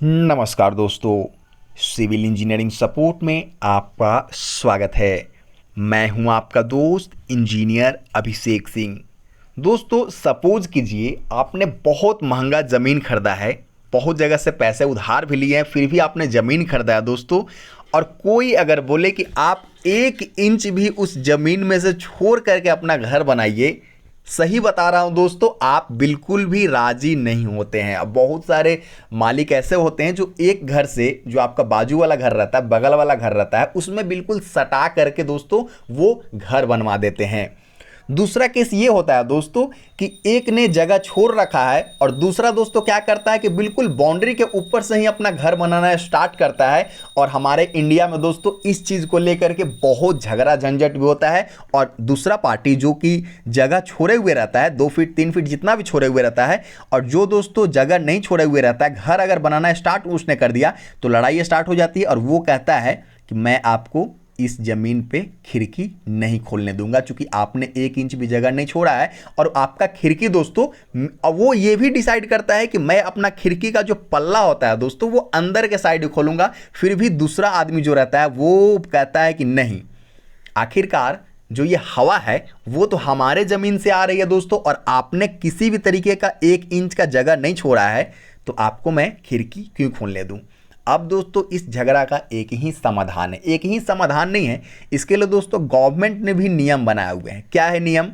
नमस्कार दोस्तों, civil engineering support में आपका स्वागत है। मैं हूं आपका दोस्त इंजीनियर अभिषेक सिंह। दोस्तों, सपोज कीजिए आपने बहुत महंगा ज़मीन खरीदा है, बहुत जगह से पैसे उधार भी लिए हैं, फिर भी आपने ज़मीन खरीदा है दोस्तों। और कोई अगर बोले कि आप 1 इंच भी उस ज़मीन में से छोड़ करके अपना घर बनाइए, सही बता रहा हूं दोस्तों, आप बिल्कुल भी राजी नहीं होते हैं। अब बहुत सारे मालिक ऐसे होते हैं जो एक घर से, जो आपका बाजू वाला घर रहता है, बगल वाला घर रहता है, उसमें बिल्कुल सटा करके दोस्तों वो घर बनवा देते हैं। दूसरा केस ये होता है दोस्तों कि एक ने जगह छोड़ रखा है और दूसरा दोस्तों क्या करता है कि बिल्कुल बाउंड्री के ऊपर से ही अपना घर बनाना स्टार्ट करता है। और हमारे इंडिया में दोस्तों इस चीज़ को लेकर के बहुत झगड़ा झंझट भी होता है। और दूसरा पार्टी जो कि जगह छोड़े हुए रहता है, 2 फीट 3 फीट जितना भी छोड़े हुए रहता है, और जो दोस्तों जगह नहीं छोड़े हुए रहता है, घर अगर बनाना स्टार्ट उसने कर दिया तो लड़ाई स्टार्ट हो जाती है। और वो कहता है कि मैं आपको इस जमीन पे खिड़की नहीं खोलने दूंगा, क्योंकि आपने 1 इंच भी जगह नहीं छोड़ा है। और आपका खिड़की दोस्तों, वो ये भी डिसाइड करता है कि मैं अपना खिड़की का जो पल्ला होता है दोस्तों वो अंदर के साइड खोलूंगा। फिर भी दूसरा आदमी जो रहता है वो कहता है कि नहीं, आखिरकार जो ये हवा है वो तो हमारे ज़मीन से आ रही है दोस्तों, और आपने किसी भी तरीके का 1 इंच का जगह नहीं छोड़ा है, तो आपको मैं खिड़की क्यों खोलने दूं। अब दोस्तों इस झगड़ा का एक ही समाधान है, एक ही समाधान नहीं है, इसके लिए दोस्तों गवर्नमेंट ने भी नियम बनाए हुए हैं। क्या है नियम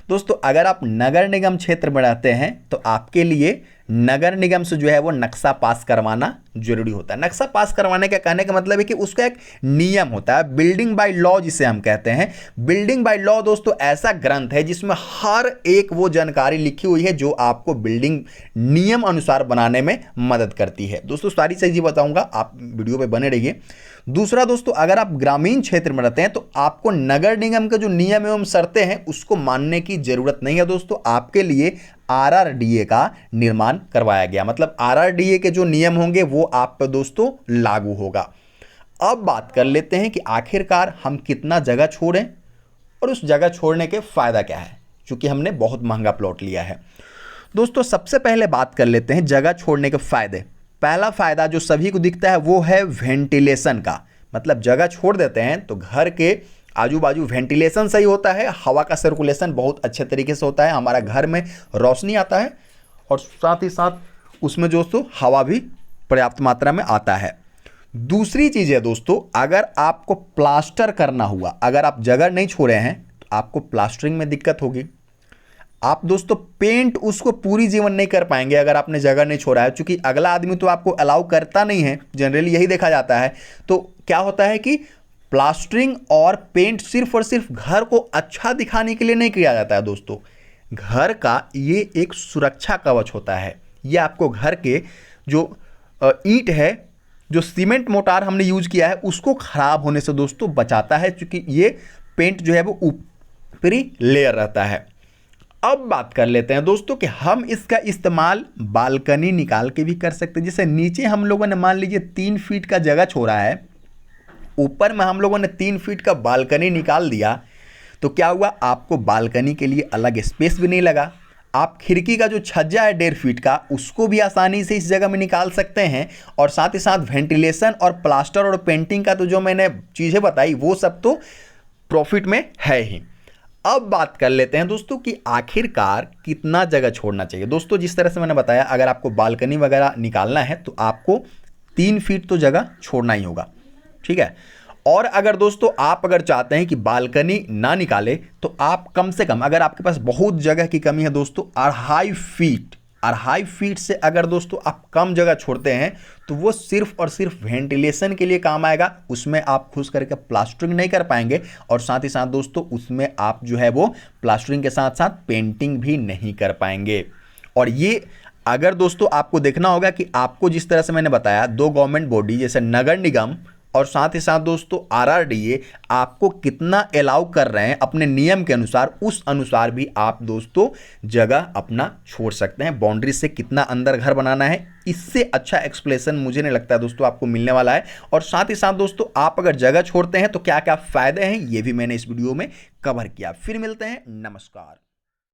दोस्तों? अगर आप नगर निगम क्षेत्र में रहते हैं तो आपके लिए नगर निगम से जो है वो नक्शा पास करवाना जरूरी होता है। नक्शा पास करवाने का कहने का मतलब है कि उसका एक नियम होता है, बिल्डिंग बाय लॉ जिसे हम कहते हैं। बिल्डिंग बाय लॉ दोस्तों ऐसा ग्रंथ है जिसमें हर एक वो जानकारी लिखी हुई है जो आपको बिल्डिंग नियम अनुसार बनाने में मदद करती है। दोस्तों सारी चीज़ें बताऊंगा, आप वीडियो पे बने रहिए। दूसरा दोस्तों, अगर आप ग्रामीण क्षेत्र में रहते हैं तो आपको नगर निगम के जो नियम एवं शर्तें हैं उसको मानने की जरूरत नहीं है दोस्तों। आपके लिए आरआरडीए का निर्माण करवाया गया, मतलब आरआरडीए के जो नियम होंगे वो आप पे दोस्तों लागू होगा। अब बात कर लेते हैं कि आखिरकार हम कितना जगह छोड़ें और उस जगह छोड़ने के फायदा क्या है, क्योंकि हमने बहुत महंगा प्लॉट लिया है। दोस्तों सबसे पहले बात कर लेते हैं जगह छोड़ने के फायदे। पहला फायदा जो सभी को दिखता है वो है वेंटिलेशन का, मतलब जगह छोड़ देते हैं तो घर के आजू बाजू वेंटिलेशन सही होता है, हवा का सर्कुलेशन बहुत अच्छे तरीके से होता है, हमारा घर में रोशनी आता है और साथ ही साथ उसमें दोस्तों हवा भी पर्याप्त मात्रा में आता है। दूसरी चीज़ है दोस्तों, अगर आपको प्लास्टर करना हुआ, अगर आप जगह नहीं छोड़े हैं तो आपको प्लास्टरिंग में दिक्कत होगी। आप दोस्तों पेंट उसको पूरी जीवन नहीं कर पाएंगे अगर आपने जगह नहीं छोड़ा है, क्योंकि अगला आदमी तो आपको अलाउ करता नहीं है, जनरली यही देखा जाता है। तो क्या होता है कि प्लास्टरिंग और पेंट सिर्फ और सिर्फ घर को अच्छा दिखाने के लिए नहीं किया जाता है दोस्तों। घर का ये एक सुरक्षा कवच होता है। ये आपको घर के जो ईंट है, जो सीमेंट मोटार हमने यूज किया है, उसको खराब होने से दोस्तों बचाता है, क्योंकि ये पेंट जो है वो ऊपरी लेयर रहता है। अब बात कर लेते हैं दोस्तों कि हम इसका इस्तेमाल बालकनी निकाल के भी कर सकते हैं। जैसे नीचे हम लोगों ने मान लीजिए 3 फीट का जगह छोड़ा है, ऊपर में हम लोगों ने 3 फीट का बालकनी निकाल दिया, तो क्या हुआ, आपको बालकनी के लिए अलग स्पेस भी नहीं लगा। आप खिड़की का जो छज्जा है 1.5 फीट का, उसको भी आसानी से इस जगह में निकाल सकते हैं। और साथ ही साथ वेंटिलेशन और प्लास्टर और पेंटिंग का तो जो मैंने चीज़ें बताई वो सब तो प्रॉफिट में है ही। अब बात कर लेते हैं दोस्तों कि आखिरकार कितना जगह छोड़ना चाहिए। दोस्तों जिस तरह से मैंने बताया, अगर आपको बालकनी वगैरह निकालना है तो आपको 3 फीट तो जगह छोड़ना ही होगा, ठीक है। और अगर दोस्तों आप अगर चाहते हैं कि बालकनी ना निकाले तो आप कम से कम, अगर आपके पास बहुत जगह की कमी है दोस्तों, 2.5 फीट से अगर दोस्तों आप कम जगह छोड़ते हैं तो वो सिर्फ और सिर्फ वेंटिलेशन के लिए काम आएगा। उसमें आप खुश करके प्लास्टरिंग नहीं कर पाएंगे, और साथ ही साथ दोस्तों उसमें आप जो है वो प्लास्टरिंग के साथ साथ पेंटिंग भी नहीं कर पाएंगे। और ये अगर दोस्तों आपको देखना होगा कि आपको जिस तरह से मैंने बताया, 2 गवर्नमेंट बॉडी जैसे नगर निगम और साथ ही साथ दोस्तों आरआरडीए आपको कितना अलाउ कर रहे हैं अपने नियम के अनुसार, उस अनुसार भी आप दोस्तों जगह अपना छोड़ सकते हैं। बाउंड्री से कितना अंदर घर बनाना है, इससे अच्छा एक्सप्लेनेशन मुझे नहीं लगता है दोस्तों आपको मिलने वाला है। और साथ ही साथ दोस्तों आप अगर जगह छोड़ते हैं तो क्या क्या फायदे हैं ये भी मैंने इस वीडियो में कवर किया। फिर मिलते हैं, नमस्कार।